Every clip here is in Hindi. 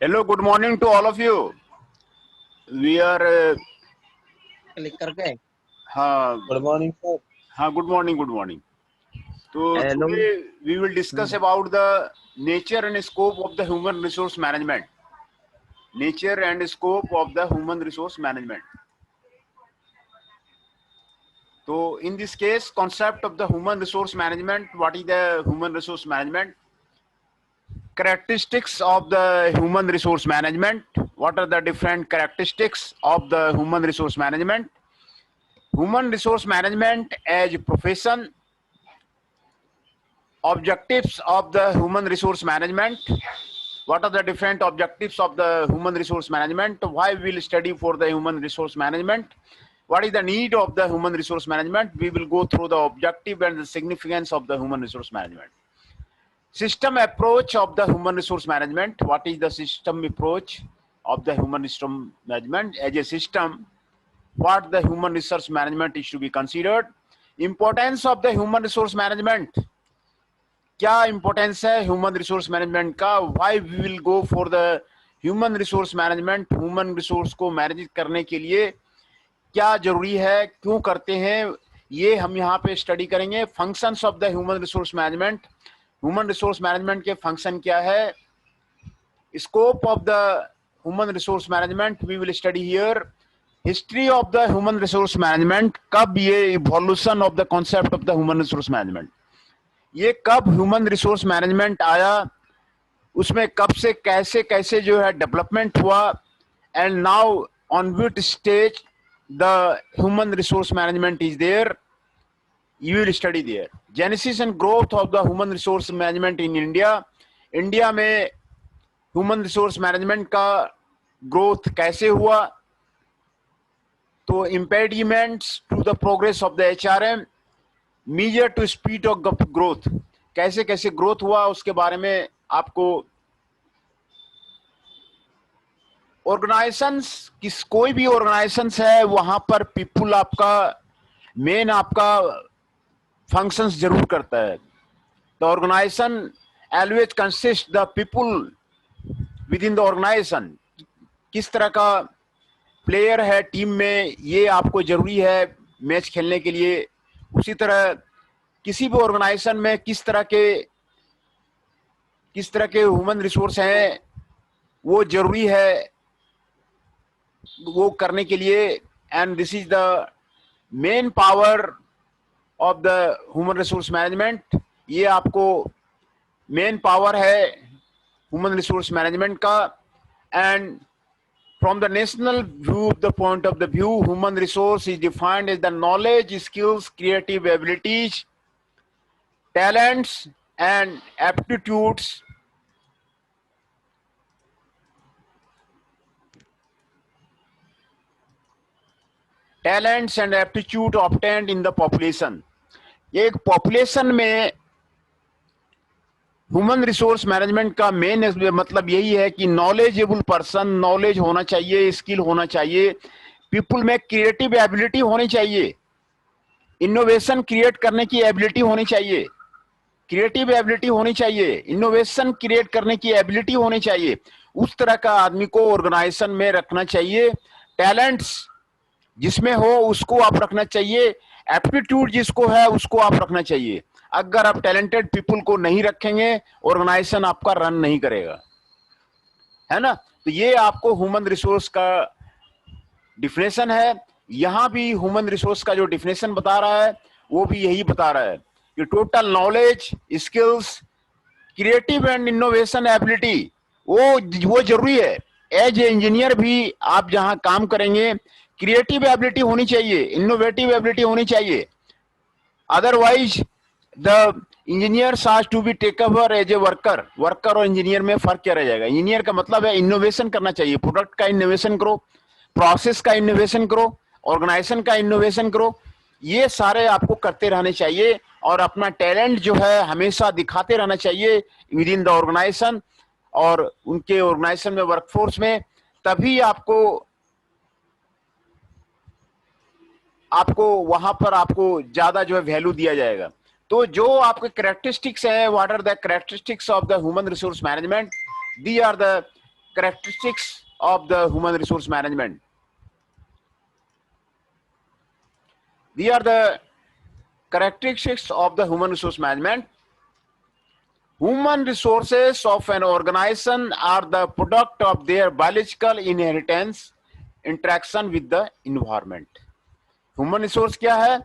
Hello, good morning to all of you. We are, click करके हाँ, गुड मॉर्निंग सर। हाँ, good morning, good morning. So hello today we will discuss about the nature and scope of the human resource management. Nature and scope of the human resource management. So in this case, concept of the human resource management. What is the human resource management? Characteristics of the human resource management. What are the different characteristics of the human resource management? Human resource management as a profession. Objectives of the human resource management. What are the different objectives of the human resource management? Why we will study for the human resource management? What is the need of the human resource management? We will go through the objective and the significance of the human resource management. System approach of the human resource management. What is the system approach of the human resource management? As a system, what the human resource management is to be considered. Importance of the human resource management. क्या इंपॉर्टेंस है ह्यूमन रिसोर्स मैनेजमेंट का? Why we will go for the human resource management? Human resource को मैनेज करने के लिए क्या जरूरी है, क्यों करते हैं, ये हम यहाँ पे स्टडी करेंगे. Functions of the human resource management. Human resource management के फंक्शन क्या है. Scope of the human resource management we will study here. History of the human resource management. कब ये evolution of the concept of the human resource management, ये कब ह्यूमन रिसोर्स मैनेजमेंट आया, उसमें कब से कैसे कैसे जो है डेवलपमेंट हुआ, and now on which stage the human resource management is there. You will study there. Genesis and growth of the human resource management in India. India में ह्यूमन रिसोर्स मैनेजमेंट का ग्रोथ कैसे हुआ. तो impediments to the progress of the HRM. Measure to speed of growth. कैसे कैसे ग्रोथ हुआ उसके बारे में आपको. ऑर्गेनाइजेशंस, किस कोई भी ऑर्गेनाइजेशंस है वहां पर पीपुल आपका मेन आपका फंक्शंस जरूर करता है. The organisation always consist the people within the organisation. किस तरह का प्लेयर है टीम में, ये आपको जरूरी है मैच खेलने के लिए. उसी तरह किसी भी ऑर्गेनाइजेशन में किस तरह के ह्यूमन रिसोर्स हैं वो जरूरी है वो करने के लिए. And this is the main power of the human resource management. ये आपको मेन पावर है ह्यूमन रिसोर्स मैनेजमेंट का. And from the national view, the point of the view, human resource is defined as the knowledge, skills, creative abilities, talents and aptitudes obtained in the population. एक पॉपुलेशन में ह्यूमन रिसोर्स मैनेजमेंट का मेन मतलब यही है कि नॉलेजेबल पर्सन, नॉलेज होना चाहिए, स्किल होना चाहिए, पीपुल में क्रिएटिव एबिलिटी होनी चाहिए, इनोवेशन क्रिएट करने की एबिलिटी होनी चाहिए, क्रिएटिव एबिलिटी होनी चाहिए, इनोवेशन क्रिएट करने की एबिलिटी होनी चाहिए. उस तरह का आदमी को ऑर्गेनाइजेशन में रखना चाहिए. टैलेंट्स जिसमें हो उसको आप रखना चाहिए. एप्टीट्यूड जिसको है उसको आप रखना चाहिए. अगर आप टैलेंटेड पीपुल को नहीं रखेंगे ऑर्गेनाइजेशन आपका रन नहीं करेगा, है ना. तो ये आपको ह्यूमन रिसोर्स का डिफिनेशन है. यहां भी ह्यूमन रिसोर्स का जो डिफिनेशन बता रहा है वो भी यही बता रहा है कि total knowledge, skills, creative and innovation ability वो जरूरी है. एज ए इंजीनियर भी आप जहां काम करेंगे क्रिएटिव एबिलिटी होनी चाहिए, इनोवेटिव एबिलिटी होनी चाहिए. Otherwise the engineer has to be take over as a worker. Worker और इंजीनियर में फर्क क्या रह जाएगा. इंजीनियर का मतलब है इनोवेशन करना चाहिए, प्रोडक्ट का इनोवेशन करो, प्रोसेस का इनोवेशन करो, ऑर्गेनाइजेशन का इनोवेशन करो. ये सारे आपको करते रहने चाहिए और अपना टैलेंट जो है हमेशा दिखाते रहना चाहिए विद इन द ऑर्गेनाइजेशन और उनके ऑर्गेनाइजेशन में, वर्कफोर्स में. तभी आपको वहां पर आपको ज्यादा जो है वैल्यू दिया जाएगा. तो जो आपके कैरेक्टरिस्टिक्स हैं, what are the characteristics of the human resource management. These are the characteristics of the human resource management. These are the characteristics of the human resource management. Human resources of an organization are the product of their biological inheritance, interaction with the environment. Human resource क्या है?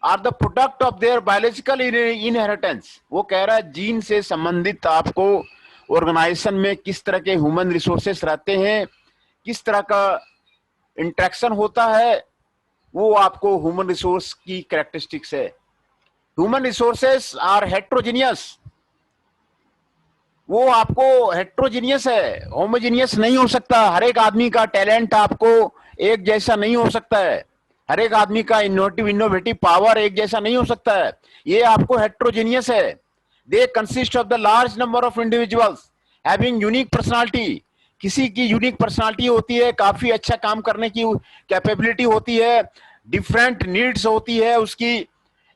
Are the product of their biological inheritance. वो कह रहा है जीन से संबंधित आपको ऑर्गेनाइजेशन में किस तरह के ह्यूमन रिसोर्सेस रहते हैं, किस तरह का इंटरेक्शन होता है, वो आपको ह्यूमन रिसोर्स की कैरेक्टरिस्टिक्स है. Human resources are heterogeneous. वो आपको हेट्रोजीनियस है, होमोजीनियस नहीं हो सकता. हर एक आदमी का टैलेंट आपको एक जैसा नहीं हो सकता है. हर एक आदमी का इनोवेटिव पावर एक जैसा नहीं हो सकता है. ये आपको हेट्रोजीनियस है. They consist of the large number of individuals having unique personality. किसी की यूनिक पर्सनालिटी होती है, काफी अच्छा काम करने की कैपेबिलिटी होती है, डिफरेंट नीड्स होती है, उसकी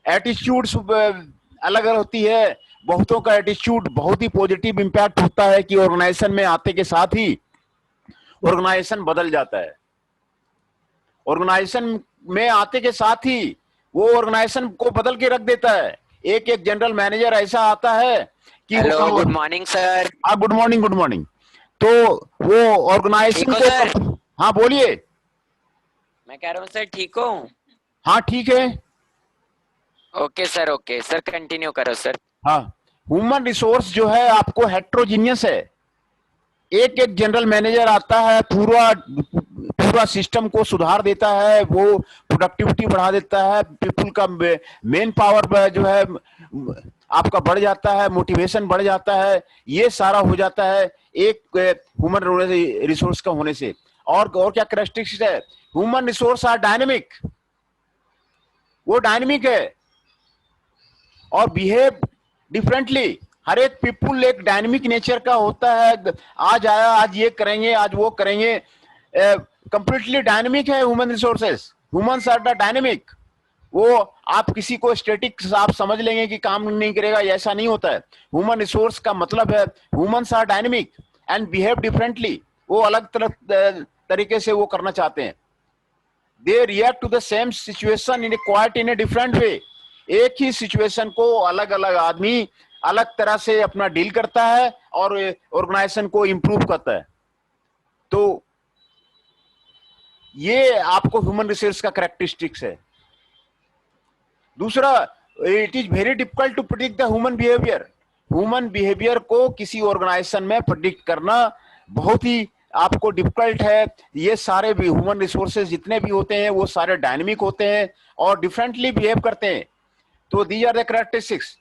एटीट्यूड्स अलग अलग होती है. बहुतों का एटीट्यूड बहुत ही पॉजिटिव इंपैक्ट होता है कि ऑर्गेनाइजेशन में आते के साथ ही ऑर्गेनाइजेशन बदल जाता है. ऑर्गेनाइजेशन में आते के साथ ही वो ऑर्गेनाइजेशन को बदल के रख देता है. एक एक जनरल मैनेजर ऐसा आता है कि हेलो, गुड मॉर्निंग सर. हाँ, गुड मॉर्निंग, गुड मॉर्निंग. तो वो ऑर्गेनाइजेशन को, हाँ बोलिए. मैं कह रहा हूँ सर, ठीक हो? हाँ ठीक है. Okay sir, okay sir, continue करो सर. हाँ, ह्यूमन रिसोर्स जो है आपको हेट्रोजीनियस है. एक एक जनरल मैनेजर आता है, पूरा सिस्टम को सुधार देता है, वो प्रोडक्टिविटी बढ़ा देता है, पीपल का मेन पावर जो है आपका बढ़ जाता है, मोटिवेशन बढ़ जाता है. ये सारा हो जाता है एक ह्यूमन रिसोर्स का होने से. और क्या कैरेक्टरिस्टिक्स है? Human resource are dynamic. वो डायनेमिक है और बिहेव डिफरेंटली. हर एक पीपुल एक डायनेमिक नेचर का होता है. आज आया, आज ये करेंगे, आज वो करेंगे. कंप्लीटली डायनेमिक है human resources. Humans are the dynamic. वो आप किसी को स्टैटिक आप समझ लेंगे कि काम नहीं करेगा, ऐसा नहीं होता है. ह्यूमन रिसोर्स का मतलब है humans are dynamic and behave differently. वो अलग तरीके से वो करना चाहते हैं. They react to the same situation in quite in a different way. एक ही सिचुएशन को अलग अलग आदमी अलग तरह से अपना डील करता है और ऑर्गेनाइजेशन को इंप्रूव करता है. तो ये आपको ह्यूमन रिसोर्स का कैरेक्टरिस्टिक्स है. दूसरा, it is very difficult to predict the human behaviour. Human behaviour को किसी ऑर्गेनाइजेशन में प्रेडिक्ट करना बहुत ही आपको डिफिकल्ट है. ये सारे भी ह्यूमन रिसोर्सेज जितने भी होते हैं वो सारे डायनेमिक होते हैं और डिफरेंटली बिहेव करते हैं. तो these are the characteristics.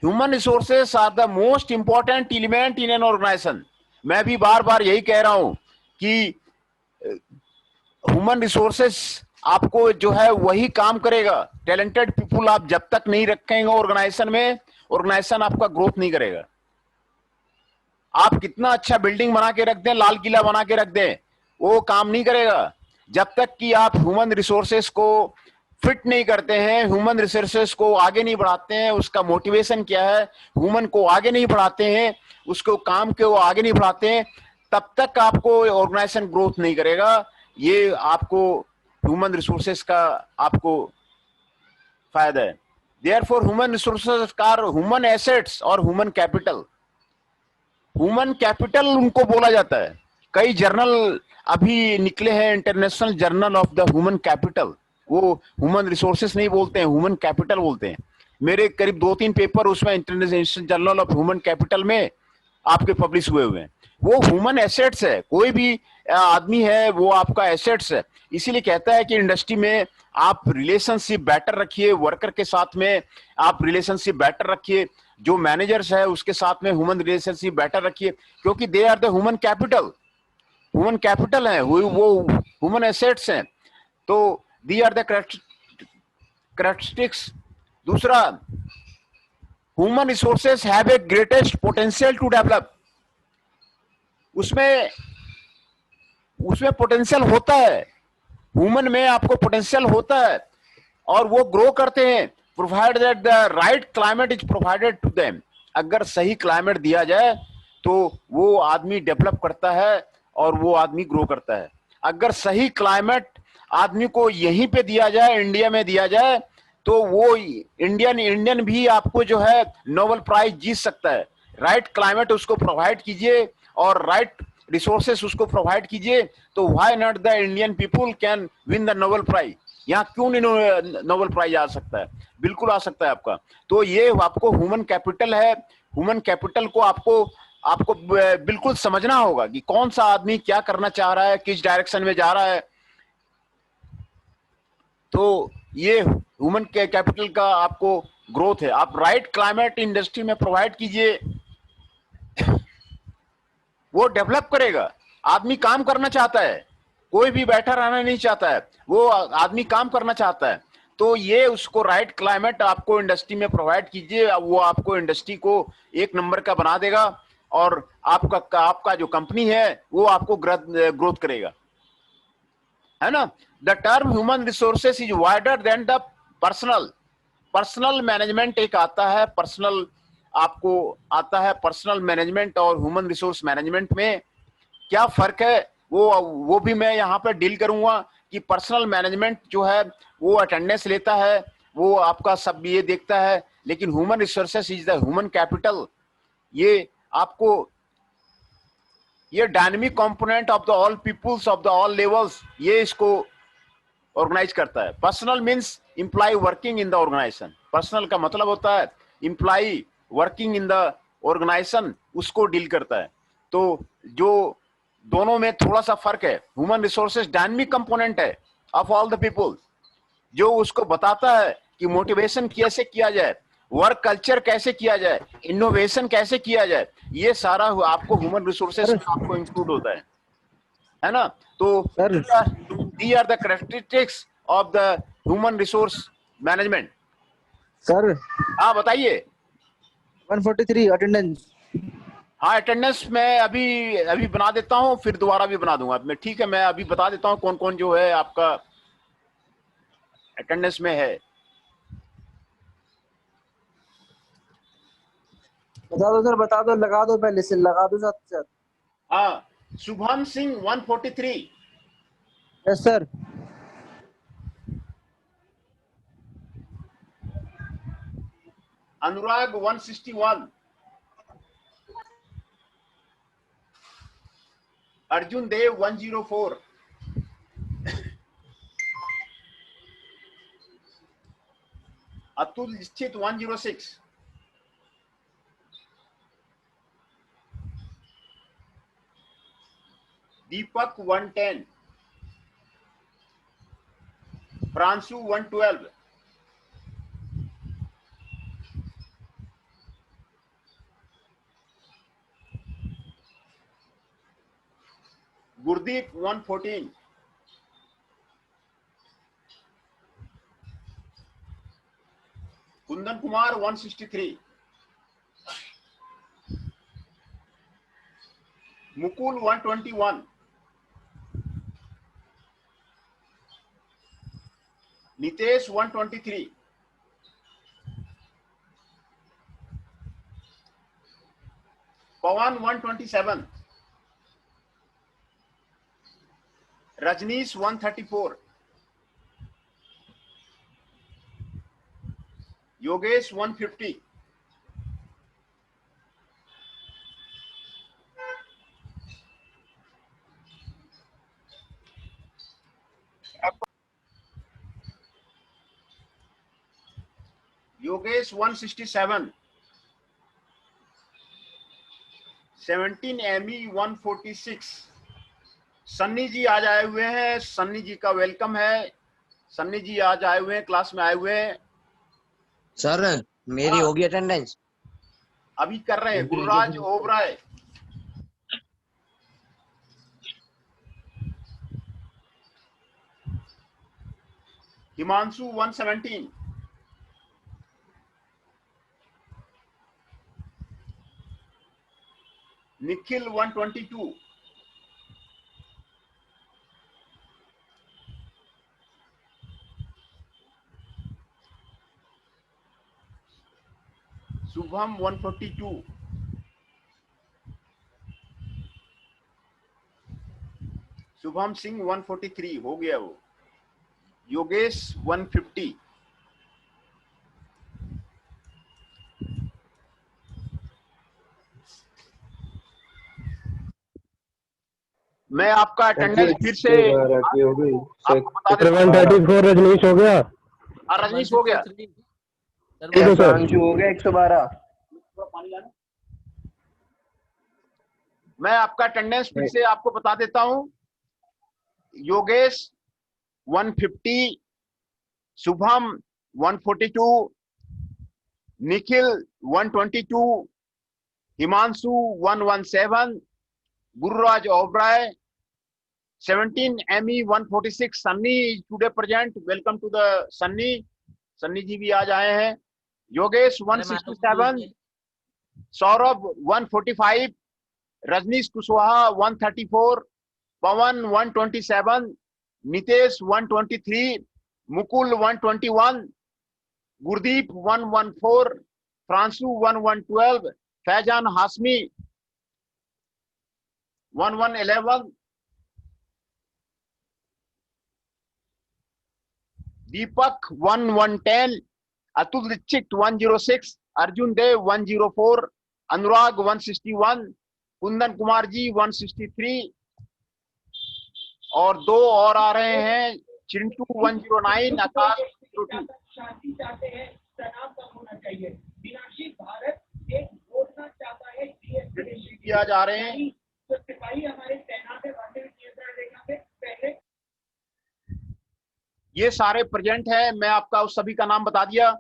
Human resources are the most important element in an organisation. मैं भी बार बार यही कह रहा हूं कि ह्यूमन रिसोर्सेस आपको जो है वही काम करेगा. टैलेंटेड पीपुल आप जब तक नहीं रखेंगे ऑर्गेनाइजेशन में, ऑर्गेनाइजेशन आपका ग्रोथ नहीं करेगा. आप कितना अच्छा बिल्डिंग बना के रख दें, लाल किला बना के रख दें, वो काम नहीं करेगा जब तक कि आप ह्यूमन रिसोर्सेस को फिट नहीं करते हैं, ह्यूमन रिसोर्सेस को आगे नहीं बढ़ाते हैं. उसका मोटिवेशन क्या है, ह्यूमन को आगे नहीं बढ़ाते हैं, उसको काम को आगे नहीं बढ़ाते हैं, तब तक आपको ऑर्गेनाइजेशन ग्रोथ नहीं करेगा. ये आपको ह्यूमन रिसोर्सेस का आपको फायदा है. Therefore human resources are human assets और ह्यूमन कैपिटल. ह्यूमन कैपिटल उनको बोला जाता है. कई जर्नल अभी निकले हैं, international journal of the human capital. वो ह्यूमन रिसोर्सेस नहीं बोलते हैं, ह्यूमन कैपिटल बोलते हैं. मेरे करीब 2-3 पेपर उसमें international journal of human capital में आपके पब्लिश हुए हैं. वो ह्यूमन एसेट्स है. कोई भी आदमी है वो आपका एसेट्स है. इसीलिए कहता है कि इंडस्ट्री में आप रिलेशनशिप बेटर रखिए, वर्कर के साथ में आप रिलेशनशिप बेटर रखिए, जो मैनेजर्स है उसके साथ में ह्यूमन रिलेशनशिप बेटर रखिए, क्योंकि they are the human capital. Human capital है वो ह्यूमन एसेट्स हैं. तो दी आर द कैरेक्टरिस्टिक्स. दूसरा, human resources have a greatest potential to develop. उसमें पोटेंशियल होता है. ह्यूमन में आपको पोटेंशियल होता है और वो ग्रो करते हैं, provide that the right climate is provided to them. अगर सही क्लाइमेट दिया जाए तो वो आदमी डेवलप करता है और वो आदमी ग्रो करता है। अगर सही क्लाइमेट आदमी को यहीं पे दिया जाए, इंडिया में दिया जाए, तो वो इंडियन भी आपको जो है नोबेल प्राइज जीत सकता है। राइट क्लाइमेट उसको प्रोवाइड कीजिए और राइट रिसोर्सेस उसको प्रोवाइड कीजिए, तो why not the Indian people can win the Nobel prize. यहाँ क्यों नहीं नोबेल प्राइज आ सकता है? बिल्कुल आ सकता है आपका। तो ये आपको ह्यूमन कैपिटल है। ह्यूमन कैपिटल को आपको आपको बिल्कुल समझना होगा कि कौन सा आदमी क्या करना चाह रहा है, किस डायरेक्शन में जा रहा है। तो ये ह्यूमन कैपिटल का आपको ग्रोथ है। आप राइट क्लाइमेट इंडस्ट्री में प्रोवाइड कीजिए, वो डेवलप करेगा। आदमी काम करना चाहता है, कोई भी बैठा रहना नहीं चाहता है, वो आदमी काम करना चाहता है। तो ये उसको राइट क्लाइमेट आपको इंडस्ट्री में प्रोवाइड कीजिए, वो आपको इंडस्ट्री को एक नंबर का बना देगा और आपका जो कंपनी है वो आपको ग्रोथ करेगा, है ना। The term human resources is wider than the personal. Personal management एक आता है, पर्सनल आपको आता है। पर्सनल मैनेजमेंट और ह्यूमन रिसोर्स मैनेजमेंट में क्या फर्क है, वो भी मैं यहाँ पर डील करूंगा कि पर्सनल मैनेजमेंट जो है वो अटेंडेंस लेता है, वो आपका सब ये देखता है, लेकिन human resources is the human capital. ये आपको ये dynamic component of the all peoples of the all levels, ये इसको ऑर्गेनाइज करता है। Personal means employ working in the organization. Personal का मतलब होता है employ working in the organization, उसको डील करता है। तो जो दोनों में थोड़ा सा फर्क है, ह्यूमन रिसोर्सेज डायनेमिक कंपोनेंट है ऑफ ऑल द पीपल, जो उसको बताता है कि मोटिवेशन कैसे किया जाए, वर्क कल्चर कैसे किया जाए, इनोवेशन कैसे किया जाए, ये सारा आपको ह्यूमन रिसोर्सेज सर में आपको इंक्लूड होता है ना। तो sir the are the characteristics of the human resource management. Sir हाँ बताइए। 143 अटेंडेंस। हाँ अटेंडेंस मैं अभी अभी बना देता हूँ, फिर दोबारा भी बना दूंगा मैं। ठीक है, मैं अभी बता देता हूँ कौन कौन जो है आपका अटेंडेंस में है। बता दो सर, बता दो, लगा दो, पहले से लगा दो साथ साथ। हाँ, शुभम सिंह 143, यस सर। अनुराग 161, अर्जुन देव 104, अतुल स्थित 106, दीपक 110, प्रांशु 112, गुरदीप 114, कुंदन कुमार 163, मुकुल 121, नितेश 123, पवन 127, रजनीश 134, योगेश 150, योगेश 167, 17 एमी 146। सन्नी जी आज आए हुए हैं, सन्नी जी का वेलकम है। सन्नी जी आज आए हुए हैं, क्लास में आए हुए हैं। सर मेरी हाँ, होगी अटेंडेंस। अभी कर रहे हैं। गुरुराज ओबराय, हिमांशु 117, निखिल 122, शुभम 142, शुभम सिंह 143 हो गया वो, योगेश 150, मैं आपका अटेंडेंस फिर से आपको बता देता हूँ। 134 रजनीश हो गया। रजनीश हो गया। ठीक है सर। हो गया 112। मैं आपका अटेंडेंस फिर से आपको बता देता हूं। Yogesh 150, Shubham 142, Nikhil 122, Himanshu 117, Gururaj Oberoi 17, Amy 146, Sunny is today present, welcome to the Sunny. Sunny ji भी आज आए हैं। योगेश 167, सौरभ 145, रजनीश कुशवाहा 134, पवन 127, नितेश 123, मुकुल 121, गुरदीप 114, फ्रांसू 112, फैजान हाशमी 1111, दीपक 1110, अतुल दीक्षित 106, अर्जुन देव 104, अनुराग 161, कुंदन कुमार जी 163, और 2 और आ रहे हैं, चिंटू 109, आकाश 102। शांति चाहते हैं, तनाव कम होना चाहिए। विनाशी भारत एक जोड़ना चाहता है किया जा रहे हैं। तो सिपाही हमारे तैनात है वास्तविक नियंत्रण रेखा पे पहले। ये सारे प्रेजेंट है, मैं आपका उस सभी का नाम बता दिया।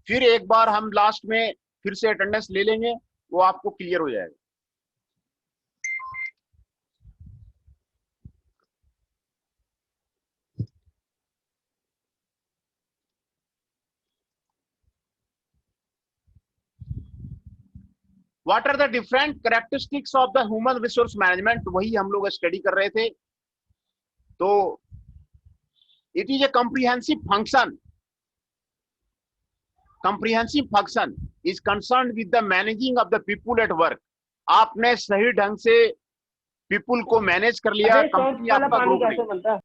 फिर एक बार हम लास्ट में फिर से अटेंडेंस ले लेंगे, वो आपको क्लियर हो जाएगा। What are the different characteristics of the human resource management, वही हम लोग स्टडी कर रहे थे। तो it is a comprehensive function. Comprehensive function is concern with the managing of the people at work. आपने सही ढंग से पीपुल को मैनेज कर लिया, कंपनी आपका ग्रुप नहीं।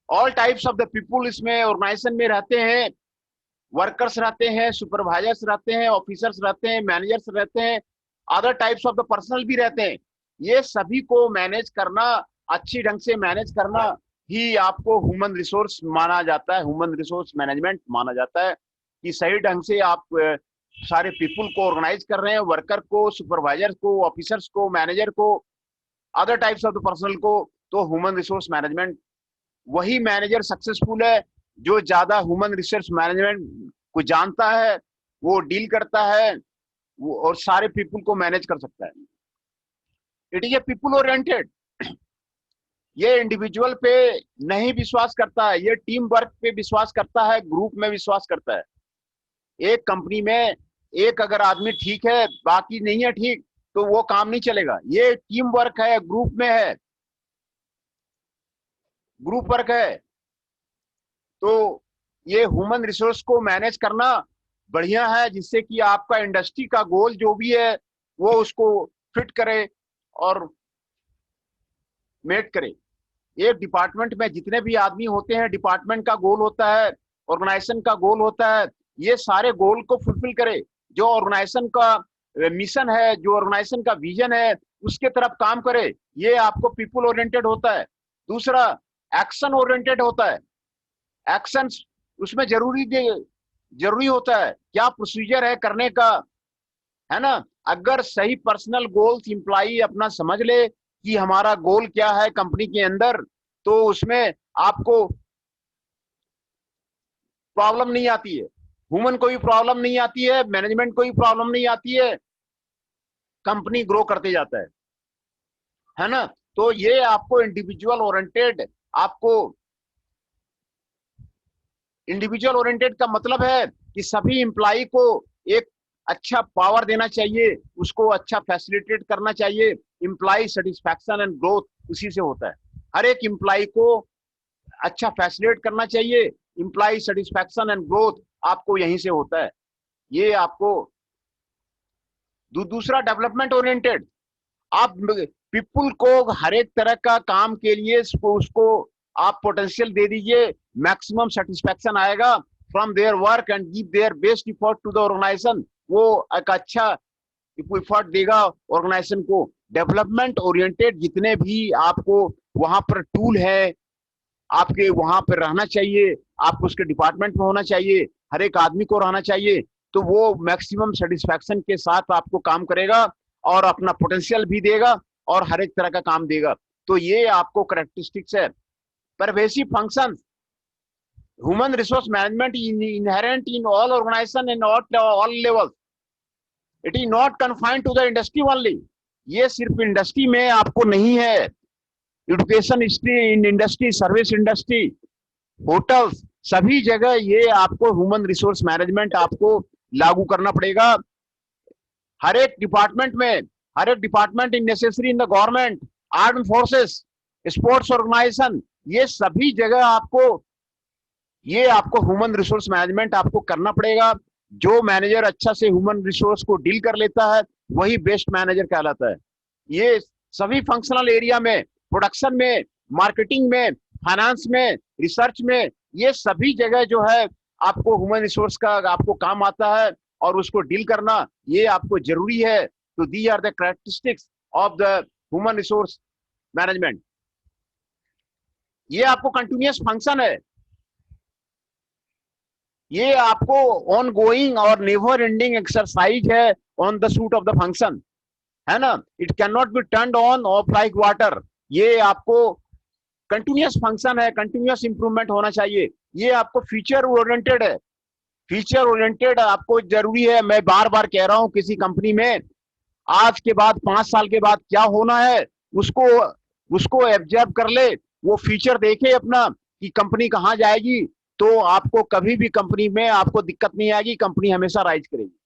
All types of the people इसमें ऑर्गेनाइजेशन में रहते हैं। वर्कर्स रहते हैं, सुपरवाइजर्स रहते हैं, ऑफिसर्स रहते हैं, मैनेजर्स रहते हैं, other types of the personal भी रहते हैं। ये सभी को मैनेज करना, अच्छी ढंग से मैनेज करना ही आपको ह्यूमन रिसोर्स माना जाता है, ह्यूमन रिसोर्स मैनेजमेंट माना जाता है। कि सही ढंग से आप सारे पीपुल को ऑर्गेनाइज कर रहे हैं, वर्कर को, सुपरवाइजर को, ऑफिसर्स को, मैनेजर को, other types of the personal को। तो ह्यूमन रिसोर्स मैनेजमेंट, वही मैनेजर सक्सेसफुल है जो ज्यादा ह्यूमन रिसोर्स मैनेजमेंट को जानता है, वो डील करता है, वो और सारे पीपुल को मैनेज कर सकता है। It is A people oriented. ये इंडिविजुअल पे नहीं विश्वास करता है, ये टीम वर्क पे विश्वास करता है, ग्रुप में विश्वास करता है। एक कंपनी में एक अगर आदमी ठीक है, बाकी नहीं है ठीक, तो वो काम नहीं चलेगा। ये टीम वर्क है, ग्रुप में है, ग्रुप वर्क है। तो ये ह्यूमन रिसोर्स को मैनेज करना बढ़िया है, जिससे कि आपका इंडस्ट्री का गोल जो भी है वो उसको फिट करे और मेट करे। एक डिपार्टमेंट में जितने भी आदमी होते हैं, डिपार्टमेंट का गोल होता है, ऑर्गेनाइजेशन का गोल होता है, ये सारे गोल को फुलफिल करे। जो ऑर्गेनाइजेशन का मिशन है, जो ऑर्गेनाइजेशन का विजन है, उसके तरफ काम करे। ये आपको पीपुल ओरिएंटेड होता है। दूसरा, एक्शन ओरिएंटेड होता है। एक्शन उसमें जरूरी होता है, क्या प्रोसीजर है करने का, है ना। अगर सही पर्सनल गोल्स इंप्लॉई अपना समझ ले कि हमारा गोल क्या है कंपनी के अंदर, तो उसमें आपको प्रॉब्लम नहीं आती है। ह्यूमन को भी प्रॉब्लम नहीं आती है, मैनेजमेंट को भी प्रॉब्लम नहीं आती है, कंपनी ग्रो करते जाता है ना। तो ये आपको इंडिविजुअल ओरिएंटेड, आपको इंडिविजुअल ओरिएंटेड का मतलब है कि सभी एम्प्लॉई को एक अच्छा पावर देना चाहिए, उसको अच्छा फैसिलिटेट करना चाहिए। एम्प्लॉई सेटिस्फैक्शन एंड ग्रोथ उसी से होता है। हर एक एम्प्लॉई को अच्छा फैसिलिटेट करना चाहिए। एम्प्लॉई सेटिस्फैक्शन एंड ग्रोथ आपको यहीं से होता है। ये आपको दूसरा डेवलपमेंट ओरिएंटेड। आप पीपुल को हर एक तरह का काम के लिए उसको आप पोटेंशियल दे दीजिए, मैक्सिमम सेटिस्फेक्शन आएगा from their work and give their best effort to the organization. वो एक अच्छा इफर्ट देगा ऑर्गेनाइजेशन को। डेवलपमेंट ओरिएंटेड जितने भी आपको वहां पर टूल है, आपके वहां पर रहना चाहिए, आपको उसके डिपार्टमेंट में होना चाहिए, हर एक आदमी को रहना चाहिए, तो वो मैक्सिमम सेटिस्फेक्शन के साथ आपको काम करेगा और अपना पोटेंशियल भी देगा और हर एक तरह का काम देगा। तो ये आपको करेक्टरिस्टिक्स है। Pervasive function, human resource management inherent in all organization and all levels. It is not confined to the industry only. ये सिर्फ इंडस्ट्री में आपको नहीं है, education industry, service industry, hotels, सभी जगह ये आपको ह्यूमन रिसोर्स मैनेजमेंट आपको लागू करना पड़ेगा। हर एक डिपार्टमेंट में, हर एक department in necessary in the government, armed forces, sports organization, ये सभी जगह आपको ह्यूमन रिसोर्स मैनेजमेंट आपको करना पड़ेगा। जो मैनेजर अच्छा से ह्यूमन रिसोर्स को डील कर लेता है वही बेस्ट मैनेजर कहलाता है। ये सभी फंक्शनल एरिया में, प्रोडक्शन में, मार्केटिंग में, फाइनेंस में, रिसर्च में, ये सभी जगह जो है आपको ह्यूमन रिसोर्स का आपको काम आता है और उसको डील करना ये आपको जरूरी है। तो these are the characteristics of the human resource management. ये आपको कंटिन्यूअस फंक्शन है, ये आपको ऑन गोइंग और नेवर एंडिंग एक्सरसाइज है on the suit of the function, है ना। It can not be turned on off like water. ये आपको कंटिन्यूअस फंक्शन है, कंटिन्यूअस इंप्रूवमेंट होना चाहिए। ये आपको फ्यूचर ओरिएंटेड है, फ्यूचर ओरिएंटेड आपको जरूरी है। मैं बार बार कह रहा हूं, किसी कंपनी में आज के बाद 5 साल के बाद क्या होना है उसको एब्जर्व कर ले, वो फ्यूचर देखे अपना कि कंपनी कहाँ जाएगी, तो आपको कभी भी कंपनी में आपको दिक्कत नहीं आएगी, कंपनी हमेशा राइज करेगी।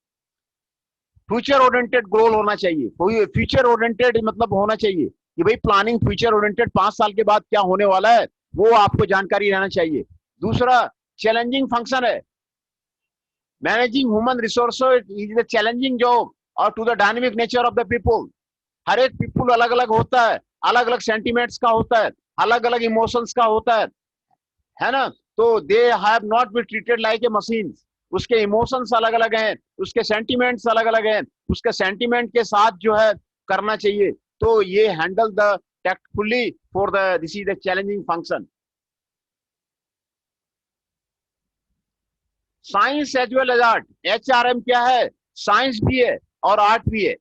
फ्यूचर ओरिएंटेड गोल होना चाहिए, फ्यूचर ओरिएंटेड मतलब होना चाहिए कि भाई प्लानिंग फ्यूचर ओरिएंटेड 5 साल के बाद क्या होने वाला है वो आपको जानकारी रहना चाहिए। दूसरा चैलेंजिंग फंक्शन है, managing human resources is the challenging job और to the dynamic nature of the people. हर एक पीपल अलग अलग होता है, अलग अलग सेंटिमेंट्स का होता है, अलग अलग इमोशंस का होता है ना। तो they have not be treated like a machine. उसके इमोशंस अलग अलग हैं, उसके सेंटिमेंट्स अलग अलग हैं, उसके सेंटिमेंट के साथ जो है करना चाहिए। तो ये handle the tactfully for the this is the challenging function. Science as well as art, HRM क्या है, साइंस भी है और आर्ट भी है।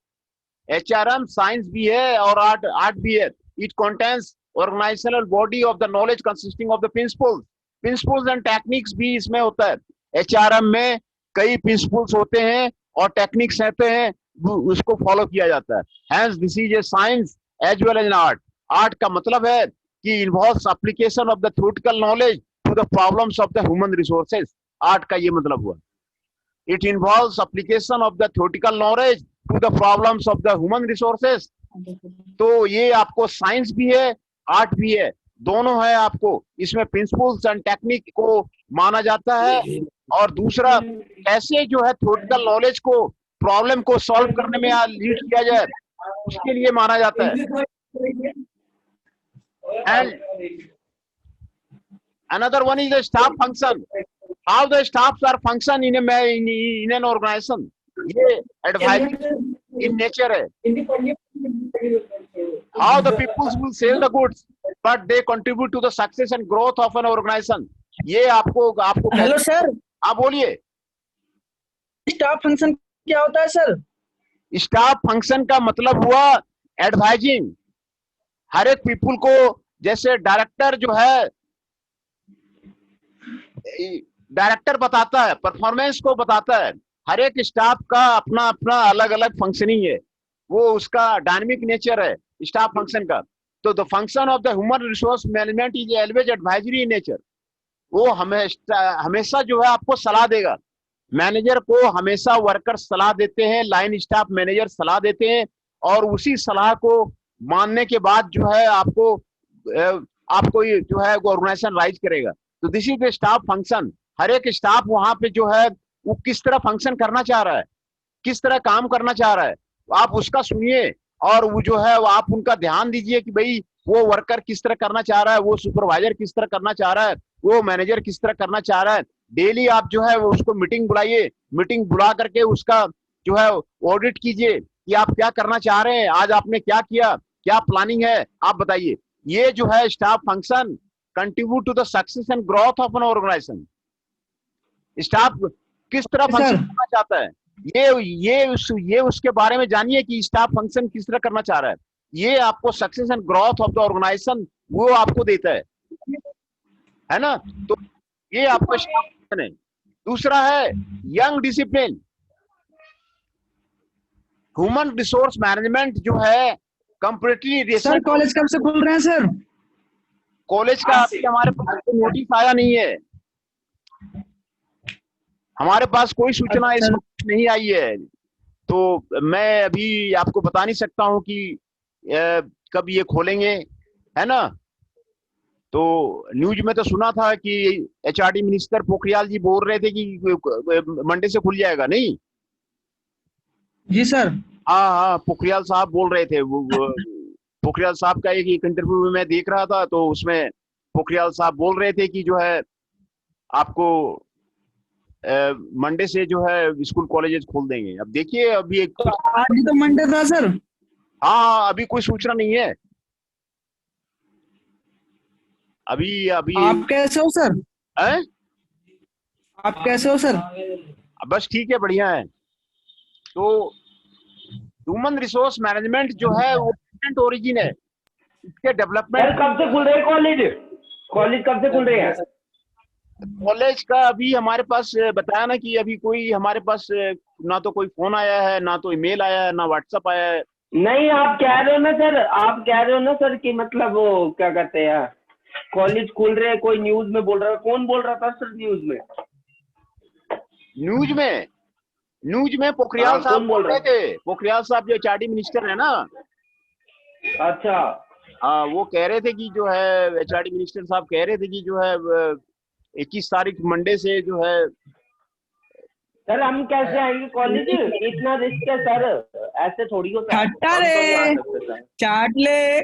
एचआरएम साइंस भी है और आर्ट भी है। It contains organizational body of the knowledge consisting of the principles and techniques भी इसमें होता है। एचआरएम में कई प्रिंसिपल्स होते हैं और टेक्निक्स रहते हैं, उसको फॉलो किया जाता है। Hence this is a science as well as an art. Art का मतलब है कि involves application of the theoretical knowledge to the problems of the human resources. Art का ये मतलब हुआ, it involves application of the theoretical knowledge to the problems of the human resources. तो ये आपको साइंस भी है, आर्ट भी है, दोनों है आपको। इसमें प्रिंसिपल्स एंड टेक्निक को माना जाता है और दूसरा कैसे जो है थ्योरेटिकल नॉलेज को, प्रॉब्लम को सॉल्व करने में लीड किया जाए उसके लिए माना जाता है। And another one is the staff function. How the staffs are function in an organization. ये advisory in nature है। How the people will sell the goods, but they contribute to the success and growth of an organization. ये आपको हेलो सर, आप बोलिए। स्टाफ फंक्शन क्या होता है सर? स्टाफ फंक्शन का मतलब हुआ एडवाइजिंग। हर एक पीपुल को, जैसे डायरेक्टर जो है, डायरेक्टर बताता है, परफॉर्मेंस को बताता है। हर एक स्टाफ का अपना अपना अलग अलग फंक्शनिंग है, वो उसका डायनेमिक नेचर है स्टाफ फंक्शन का। तो the function of the human resource management is always advisory in nature. वो हमेशा जो है आपको सलाह देगा। मैनेजर को हमेशा वर्कर सलाह देते हैं, लाइन स्टाफ मैनेजर सलाह देते हैं और उसी सलाह को मानने के बाद जो है आपको जो है ऑर्गेनाइजेशन राइज करेगा। तो this is the staff function. हर एक स्टाफ वहां पे जो है वो किस तरह फंक्शन करना चाह रहा है, किस तरह काम करना चाह रहा है, आप उसका सुनिए, और वो जो है वो आप उनका ध्यान दीजिए कि भाई वो वर्कर किस तरह करना चाह रहा है, वो सुपरवाइजर किस तरह करना चाह रहा है, वो मैनेजर किस तरह करना चाह रहा है। डेली आप जो है वो उसको मीटिंग बुलाइए, मीटिंग बुला करके उसका जो है ऑडिट कीजिए कि आप क्या करना चाह रहे हैं, आज आपने क्या किया, क्या प्लानिंग है, आप बताइए। ये जो है staff function contribute to the success and growth of an organization. Staff किस तरह फंक्शन करना चाहता है, ये उसके बारे में जानिए कि स्टाफ फंक्शन किस तरह करना चाह रहा है। ये आपको success and growth of the organization वो आपको देता है ना। तो ये आपका स्टाफ फंक्शन है। दूसरा है young discipline. Human resource management जो है कंप्लीटली सर कॉलेज कब से खुल रहे हैं सर? कॉलेज का अभी हमारे पास कोई नोटिस आया नहीं है, हमारे पास कोई सूचना इस वक्त नहीं आई है। तो मैं अभी आपको बता नहीं सकता हूं कि कब ये खोलेंगे, है ना। तो न्यूज में तो सुना था कि एचआरडी मिनिस्टर पोखरियाल जी बोल रहे थे कि मंडे से खुल जाएगा। नहीं जी सर। हाँ, पोखरियाल साहब बोल रहे थे। पोखरियाल साहब का एक इंटरव्यू में मैं देख रहा था, तो उसमें पोखरियाल साहब बोल रहे थे कि जो है आपको मंडे से जो है स्कूल कॉलेजेस खोल देंगे। अब देखिए अभी एक आज तो मंडे था सर। हाँ, अभी कोई सूचना नहीं है। अभी आप कैसे हो सर? है? आप कैसे हो सर? बस ठीक है, बढ़िया है। तो ह्यूमन रिसोर्स मैनेजमेंट जो है वो डिफरेंट ओरिजिन है, इसके डेवलपमेंट। कब से खुल रहे हैं कॉलेज कब से खुल रहे हैं? कॉलेज का अभी हमारे पास बताया ना कि अभी कोई हमारे पास ना तो कोई फोन आया है, ना तो ईमेल आया है, ना व्हाट्सएप आया है। नहीं, आप कह रहे हो ना सर कि मतलब वो क्या कहते हैं कॉलेज खुल रहे हैं, कोई न्यूज में बोल रहा है। कौन बोल रहा था सर न्यूज में? न्यूज में पोखरियाल हाँ, साहब कौन बोल बोल रहे रहा थे। पोखरियाल साहब जो एचआरडी मिनिस्टर है ना, अच्छा। हाँ, वो कह रहे थे कि जो है एचआरडी मिनिस्टर साहब कह रहे थे कि जो है 21 तारीख मंडे से जो है। सर हम कैसे आएंगे कॉलेज? इतना रिस्क है सर, ऐसे थोड़ी होता है। हटा हम तो नहीं आ रे, सकते सर। चाट ले।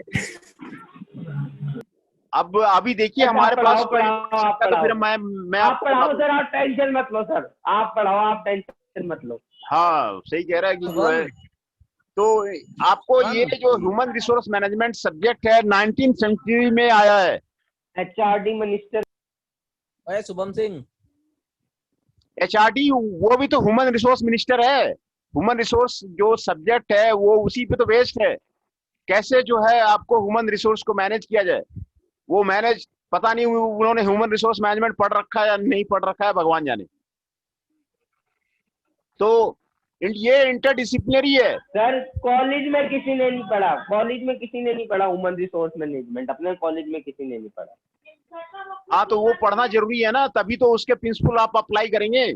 अब अभी देखिए अच्छा, हमारे पास आप तो फिर पढ़ाओ। मैं आप आपको पढ़ाओ सर, आप टेंशन मत लो सर। आप पढ़ाओ, आप टेंशन मत लो। हाँ, सही कह रहा है कि जो है। तो आपको ये जो ह्यूमन रिसोर्स मैनेजमेंट सब्जेक्ट है 19th सेंचुरी में आया है। HRD minister Shubham Singh, HRD वो भी तो ह्यूमन रिसोर्स मिनिस्टर है। ह्यूमन रिसोर्स जो सब्जेक्ट है वो उसी पे तो बेस्ड है। कैसे जो है आपको ह्यूमन रिसोर्स को मैनेज किया जाए, वो मैनेज पता नहीं उन्होंने ह्यूमन रिसोर्स मैनेजमेंट पढ़ रखा है या नहीं पढ़ रखा है, भगवान जाने। तो ये इंटरडिसिप्लिनरी है। सर कॉलेज में किसी ने नहीं पढ़ा, ह्यूमन रिसोर्स मैनेजमेंट अपने कॉलेज में किसी ने नहीं पढ़ा। हाँ, तो वो पढ़ना जरूरी है ना, तभी तो उसके प्रिंसिपल आप अप्लाई करेंगे।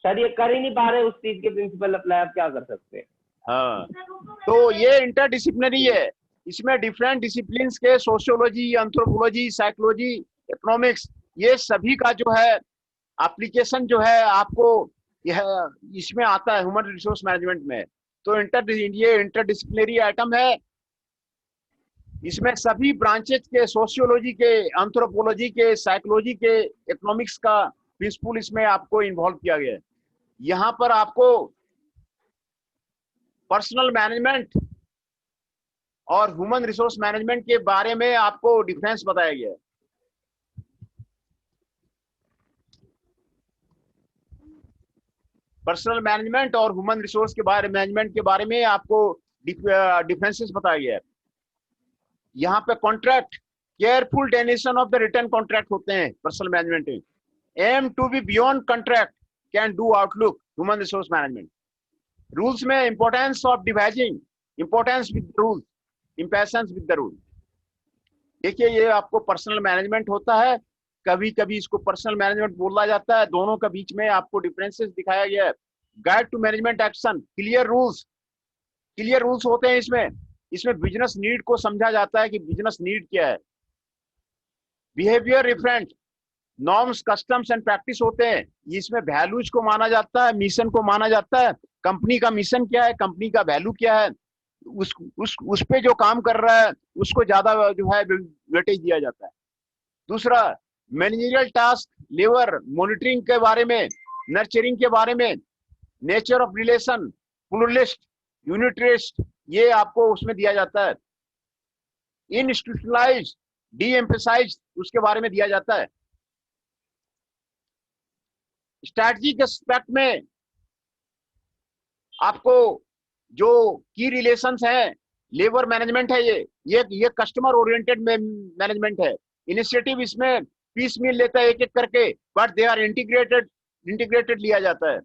सर ये कर ही नहीं पा रहे उस चीज के प्रिंसिपल अप्लाई, आप क्या कर सकते हैं? हाँ, तो ये इंटरडिसिप्लिनरी है। इसमें डिफरेंट डिसिप्लिन्स के सोशियोलॉजी, एंथ्रोपोलॉजी, साइकोलॉजी, इकोनॉमिक्स, ये सभी का जो है एप्लीकेशन जो है आपको यह इसमें आता है ह्यूमन रिसोर्स मैनेजमेंट में। तो ये इंटरडिसिप्लिनरी आइटम है। इसमें सभी ब्रांचेज के, सोशियोलॉजी के, एंथ्रोपोलॉजी के, साइकोलॉजी के, इकोनॉमिक्स का प्रिंसिपल इसमें आपको इन्वॉल्व किया गया है। यहाँ पर आपको पर्सनल मैनेजमेंट और ह्यूमन रिसोर्स मैनेजमेंट के बारे में आपको डिफरेंस बताया गया है। पर्सनल मैनेजमेंट और ह्यूमन रिसोर्स के मैनेजमेंट के बारे में आपको डिफरेंसेस बताया गया है। यहाँ पे contract, careful definition of the return contract होते हैं पर्सनल मैनेजमेंट में। Aim to be beyond contract can do outlook human resource management. Rules में importance of devising, importance with rule, impatience with the rule. देखिए ये आपको पर्सनल मैनेजमेंट होता है, कभी कभी इसको पर्सनल मैनेजमेंट बोला जाता है। दोनों के बीच में आपको डिफरेंसेस दिखाया गया है। Guide to management action, clear rules होते हैं इसमें बिजनेस नीड को समझा जाता है कि बिजनेस नीड क्या है। Behaviour referent, norms, customs and practice होते हैं। इसमें वैल्यूज को माना जाता है, मिशन को माना जाता है, कंपनी का मिशन क्या है, कंपनी का वैल्यू क्या है, उस पे जो काम कर रहा है उसको ज्यादा जो है वेटेज दिया जाता है। दूसरा, मैनेजरियल टास्क, लेबर मॉनिटरिंग के बारे में, नर्चरिंग के बारे में, नेचर ऑफ रिलेशन, प्लूरलिस्ट, यूनिटरिस्ट, ये आपको उसमें दिया जाता है। इंस्टीट्यूशनलाइज्ड, डी एम्फेसाइज्ड, उसके बारे में दिया जाता है। स्ट्रैटेजिक एस्पेक्ट में आपको जो की रिलेशंस हैं, लेबर मैनेजमेंट है, ये कस्टमर ओरिएंटेड मैनेजमेंट है। इनिशिएटिव इसमें पीस मील लेता है एक एक करके, बट दे आर इंटीग्रेटेड लिया जाता है।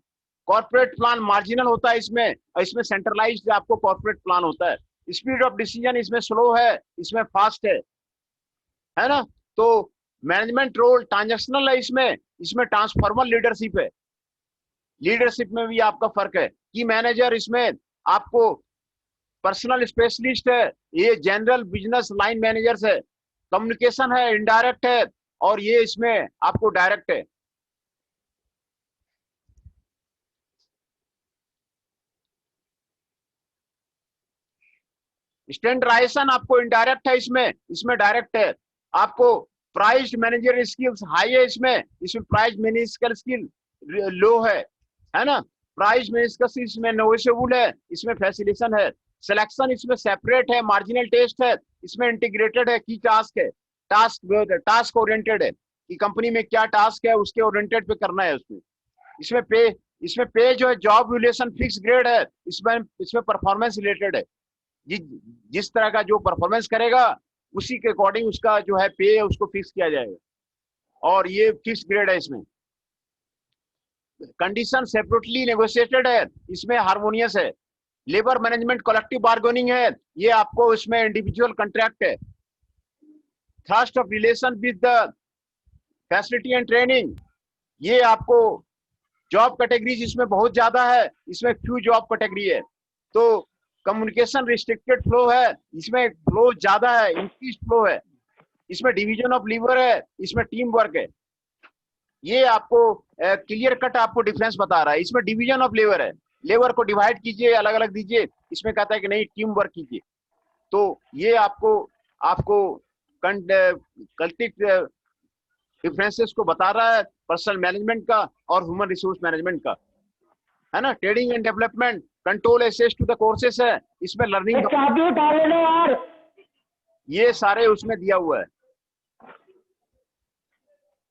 कॉर्पोरेट प्लान मार्जिनल होता है इसमें, और इसमें सेंट्रलाइज्ड आपको कॉर्पोरेट प्लान होता है। स्पीड ऑफ डिसीजन इसमें स्लो है, इसमें फास्ट है ना। तो मैनेजमेंट रोल ट्रांजैक्शनल है इसमें ट्रांसफॉर्मर लीडरशिप है। लीडरशिप में भी आपका फर्क है कि मैनेजर इसमें आपको पर्सनल स्पेशलिस्ट है, ये जनरल बिजनेस लाइन मैनेजर्स है। कम्युनिकेशन है, इनडायरेक्ट है, और ये इसमें आपको डायरेक्ट है। स्टैंडर्डाइजेशन आपको इनडायरेक्ट है, इसमें डायरेक्ट है। आपको प्राइज्ड मैनेजर स्किल्स हाई है इसमें प्राइज्ड मैनेजरियल स्किल लो है ना। प्राइज्ड मैनेजर इसमें नेगोशिएबल है, इसमें फैसिलिटेशन है। सिलेक्शन इसमें सेपरेट है, मार्जिनल टेस्ट है, इसमें इंटीग्रेटेड है। की टास्क है, टास्क ओरिएंटेड है कि कंपनी में क्या टास्क है उसके ओरिएंटेड पे करना है उसमें। इसमें पे जो है जॉब रिलेशन फिक्स ग्रेड है, इसमें परफॉर्मेंस रिलेटेड है। जिस तरह का जो परफॉर्मेंस करेगा उसी के अकॉर्डिंग उसका जो है पे है उसको फिक्स किया जाएगा, और ये फिक्स ग्रेड है इसमें। कंडीशन सेपरेटली नेगोशिएटेड है, इसमें हार्मोनियस है। लेबर मैनेजमेंट कलेक्टिव बार्गेनिंग है, ये आपको इसमें इंडिविजुअल कॉन्ट्रैक्ट है। Thrust of relation with the facility and training, ये आपको जॉब कैटेगरीज इसमें बहुत ज्यादा है, इसमें फ्यू जॉब कैटेगरी है। तो कम्युनिकेशन रिस्ट्रिक्टेड फ्लो है, इसमें फ्लो ज्यादा है, इंक्रीज फ्लो है। इसमें डिवीजन ऑफ लेबर है, इसमें टीम वर्क है। ये आपको क्लियर कट आपको डिफरेंस बता रहा है। इसमें डिवीजन ऑफ लेबर है, लेबर को डिवाइड कीजिए, अलग अलग दीजिए। इसमें कहता है कि नहीं, टीम वर्क कीजिए। तो ये आपको कल्टिक डिफरेंसेस को बता रहा है पर्सनल मैनेजमेंट का और ह्यूमन रिसोर्स मैनेजमेंट का, है ना। Training and development, control access to the courses है, इसमें लर्निंग, उठा लेना यार, ये सारे उसमें दिया हुआ है।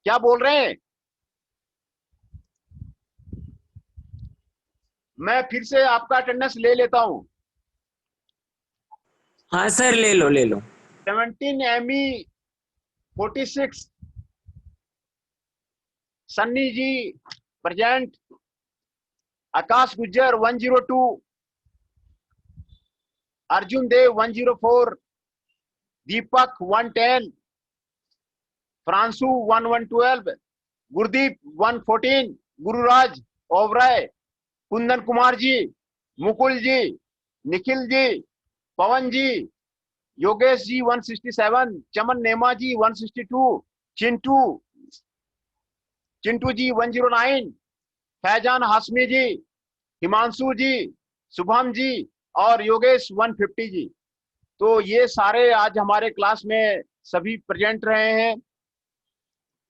क्या बोल रहे हैं? मैं फिर से आपका अटेंडेंस ले लेता हूं। हाँ सर, ले लो 17 एमी 46, सन्नी जी प्रेजेंट, आकाश गुज्जर 102, अर्जुन देव 104, दीपक 110, फ्रांसू 112, गुरदीप 114, गुरुराज ओबराय, कुंदन कुमार जी, मुकुल जी, निखिल जी, पवन जी, योगेश जी 167, चमन नेमा जी 162, चिंटू जी 109, फैजान हाशमी जी, हिमांशु जी, शुभम जी और योगेश 150 जी। तो ये सारे आज हमारे क्लास में सभी प्रेजेंट रहे हैं।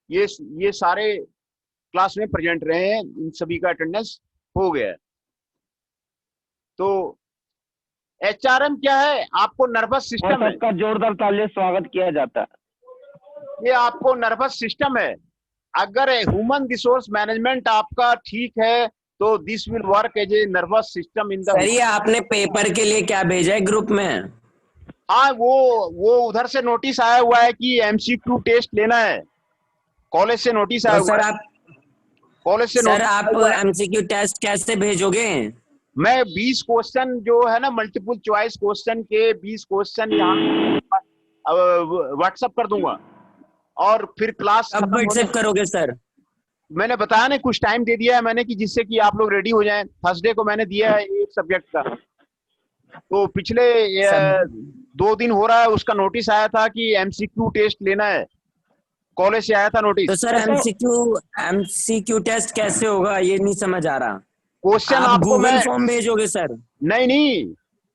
ये सारे क्लास में प्रेजेंट रहे हैं, इन सभी का अटेंडेंस हो गया है। तो एचआरएम क्या है? आपको नर्वस सिस्टम है, सबका जोरदार तालियों से स्वागत किया जाता है। ये आपको नर्वस सिस्टम है। अगर ह्यूमन रिसोर्स मैनेजमेंट आपका ठीक है तो this will work as a nervous system in the. Sir, ये आपने पेपर के लिए क्या भेजा है ग्रुप में? हाँ, वो उधर से नोटिस आया हुआ है कि एमसीक्यू टेस्ट लेना है, कॉलेज से नोटिस आया हुआ है। कॉलेज से सर आप एमसीक्यू टेस्ट कैसे भेजोगे? मैं 20 क्वेश्चन जो है ना, मल्टीपल चॉइस क्वेश्चन के 20 क्वेश्चन यहाँ व्हाट्सएप कर दूंगा, और फिर क्लास कब व्हाट्सएप करोगे सर? मैंने बताया ना, कुछ टाइम दे दिया है मैंने कि जिससे कि आप लोग रेडी हो जाएं। थर्सडे को मैंने दिया है एक सब्जेक्ट का, तो पिछले 2 दिन हो रहा है उसका नोटिस आया था कि एमसीक्यू टेस्ट लेना है। कॉलेज से आया था नोटिस। तो सर एमसीक्यू टेस्ट कैसे होगा, ये नहीं समझ आ रहा। क्वेश्चन आप आपको गूगल मैं फॉर्म भेजोगे सर? नहीं,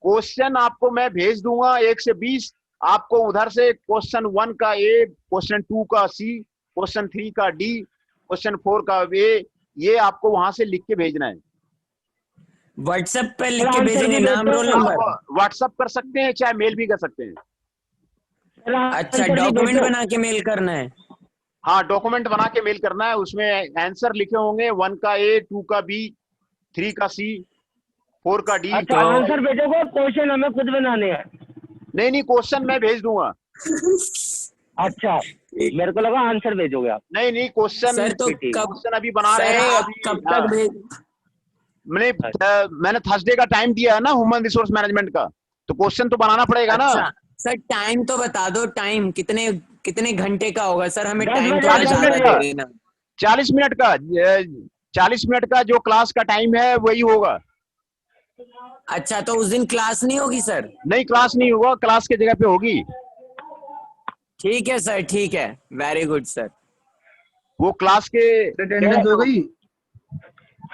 क्वेश्चन आपको मैं भेज दूंगा 1 से 20। आपको उधर से क्वेश्चन 1 का ए, क्वेश्चन 2 का सी, क्वेश्चन 3 का डी, क्वेश्चन 4 का ए, ये आपको वहां से लिख के भेजना है। व्हाट्सएप पे लिख के आंसर भेजेंगे, भी नाम भेजो। Roll number. आप व्हाट्सअप कर सकते हैं, चाहे मेल भी कर सकते हैं। सर, अच्छा, आंसर भी डॉक्यूमेंट भेजो। बना के मेल करना है? हाँ, डॉक्यूमेंट बना के मेल करना है, उसमें आंसर लिखे होंगे 1 का ए, 2 का बी, 3 का सी, 4 का डी। अच्छा, आंसर भेजोगे, क्वेश्चन हमें खुद बनाने हैं? नहीं, क्वेश्चन मैं भेज दूंगा। अच्छा, मेरे को लगा आंसर भेजोगे आप। नहीं, क्वेश्चन सर तो ठीक। कब, क्वेश्चन अभी बना सर रहे हैं आप अभी। कब हाँ, तक भेज? मैंने थर्सडे का टाइम दिया है ना ह्यूमन रिसोर्स मैनेजमेंट का, तो क्वेश्चन तो बनाना पड़ेगा ना। अच्छा सर, टाइम तो बता दो, टाइम कितने कितने घंटे का होगा सर? हमें 10 टाइम बजे थोड़ा से ज्यादा लेकर दे देना। 40 मिनट का, 40 मिनट का जो क्लास का टाइम है वही होगा। अच्छा, तो उस दिन क्लास नहीं होगी सर? नहीं, क्लास नहीं होगा, क्लास की जगह पे होगी। ठीक है सर, ठीक है, वेरी गुड सर। वो क्लास के अटेंडेंस हो गई?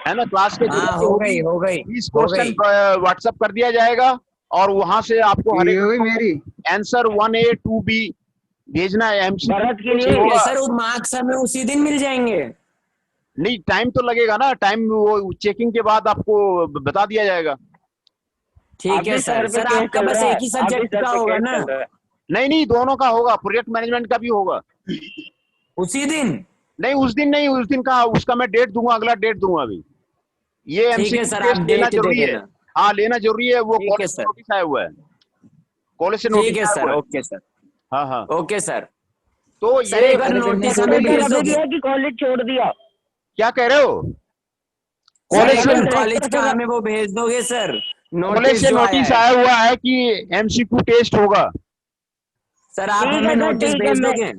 है ना, क्लास के जगह हाँ, पे हो होगी। गई हो गई 20 हो क्वेश्चन गई। व्हाट्सएप कर दिया जाएगा और वहां से आपको हर ये हो गई एक मेरी। आंसर 1A 2B भेजना है। भरत के लिए ठीक है होगा। सर, वो मार्क्स हमें उसी दिन मिल जाएंगे? नहीं, टाइम तो लगेगा ना, टाइम वो चेकिंग के बाद आपको बता दिया जाएगा। ठीक है अभी सर। पे सर केस आपका चल बस रहा एक ही है, अभी सब्जेक्ट सर का पे होगा केस ना? चल रहा है। नहीं, दोनों का होगा, प्रोजेक्ट मैनेजमेंट का भी होगा। उसी दिन? नहीं, उस दिन नहीं, उस दिन का उसका मैं डेट दूंगा, अगला डेट दूंगा अभी। ये ठीक है एमसीक्यू सर, टेस्ट आप लेना डेट दे जरूरी है। देना। हाँ, लेना जरूरी है, वो ठीक है कॉलेज से सर। नोटिस आया हुआ है, कॉलेज से ठीक नोटिस है आया सर, हुआ है। ओके सर, हाँ हाँ, ओके सर। तो सर ये एक बार नोटिस हमें अभी भेज अभी दोगे? दिया कि कॉलेज छोड़ दिया? क्या कह रहे हो? सर कॉलेज एक से बार कॉलेज का हमें वो भेज दोगे सर, कॉलेज नोटिस से जो आया नोटिस है? आया हुआ है कि एमसीक्यू टेस्ट होगा। सर आप ठीक है हमें सर, नोटिस ठीक है, भेज मैं दोगे?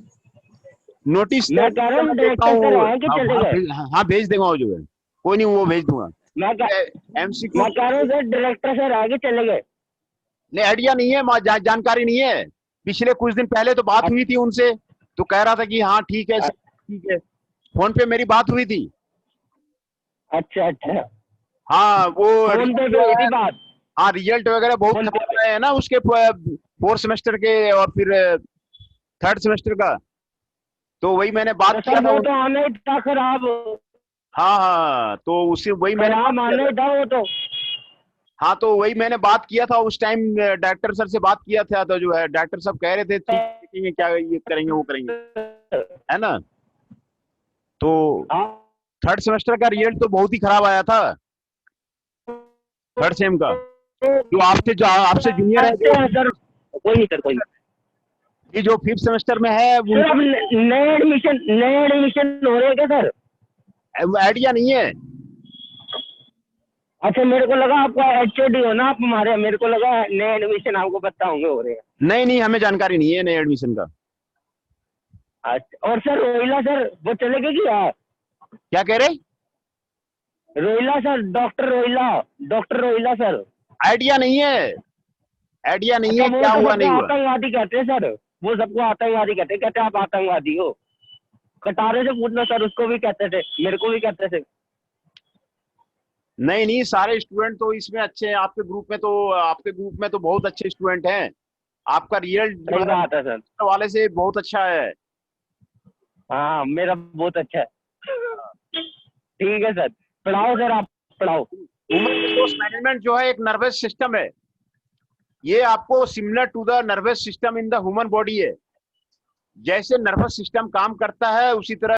नोटिस मैं कह रहा हूँ मैं देता डायरेक्टर सर हूँ। आए कि चले गए? हाँ, भेज देगा वो जो है, कोई नहीं, वो भेज दूंगा। एमसीक्यू मैं कह रहा हूँ सर, डायरेक्टर सर आगे चले गए? नहीं, आइडिया नहीं है, जानकारी नहीं है। पिछले कुछ दिन पहले तो बात हुई थी उनसे, तो कह रहा था कि हाँ ठीक है, ठीक है, फोन पे मेरी बात हुई थी। अच्छा अच्छा, हाँ, वो फोन पे तो हुई थी बात। हाँ, रिजल्ट वगैरह बहुत फोन पे- खराब आए हैं ना उसके, 4th सेमेस्टर के और फिर 3rd सेमेस्टर का। तो वही मैंने बात तो किया सर था वो तो आना ही था खराब, हाँ, तो उसी वही मैंने खराब बात आना किया ही था वो तो। था। हाँ, तो वही मैंने बात किया था उस टाइम, डायरेक्टर सर से बात किया था, तो जो है डायरेक्टर साहब कह रहे थे ठीक देखेंगे, क्या ये करेंगे वो करेंगे, है ना। तो हाँ, 3rd सेमेस्टर का रिजल्ट तो बहुत ही खराब आया था, 3rd सेम का। जो आपसे जूनियर है, सर कोई नहीं सर, कोई नहीं। ये जो 5th सेमेस्टर में है वो सर अब नए एडमिशन हो रहे हैं क्या सर? आइडिया नहीं है। अच्छा, मेरे को लगा आपका एचओडी हो ना आप हमारे, मेरे को लगा नए एडमिशन आपको पता होंगे हो रहे हैं। नहीं, हमें जानकारी नहीं है नए एडमिशन का। अच्छा, और सर रोहिला सर वो चले गए क्या? क्या कह रहे? Rohila sir, doctor Rohila sir. Idea नहीं है, आइडिया नहीं है अच्छा, वो क्या तो हुआ सबको नहीं हुआ। आतंकवादी कहते हैं सर, वो सबको आतंकवादी कहते हैं आप आतंकवादी हो। कटारे से पूछना सर, उसको भी कहते थे, मेरे को भी कहते थे। नहीं, सारे स्टूडेंट तो इसमें अच्छे हैं, आपके ग्रुप में तो बहुत अच्छे स्टूडेंट हैं। आपका रिजल्ट सही बात है सर। वाले से बहुत अच्छा है। हाँ, मेरा बहुत अच्छा है। ठीक है सर, पढ़ाओ सर, आप पढ़ाओ। ह्यूमन रिसोर्स मैनेजमेंट जो है एक नर्वस सिस्टम है, ये आपको similar to the nervous system in the human body है। जैसे नर्वस सिस्टम काम करता है उसी तरह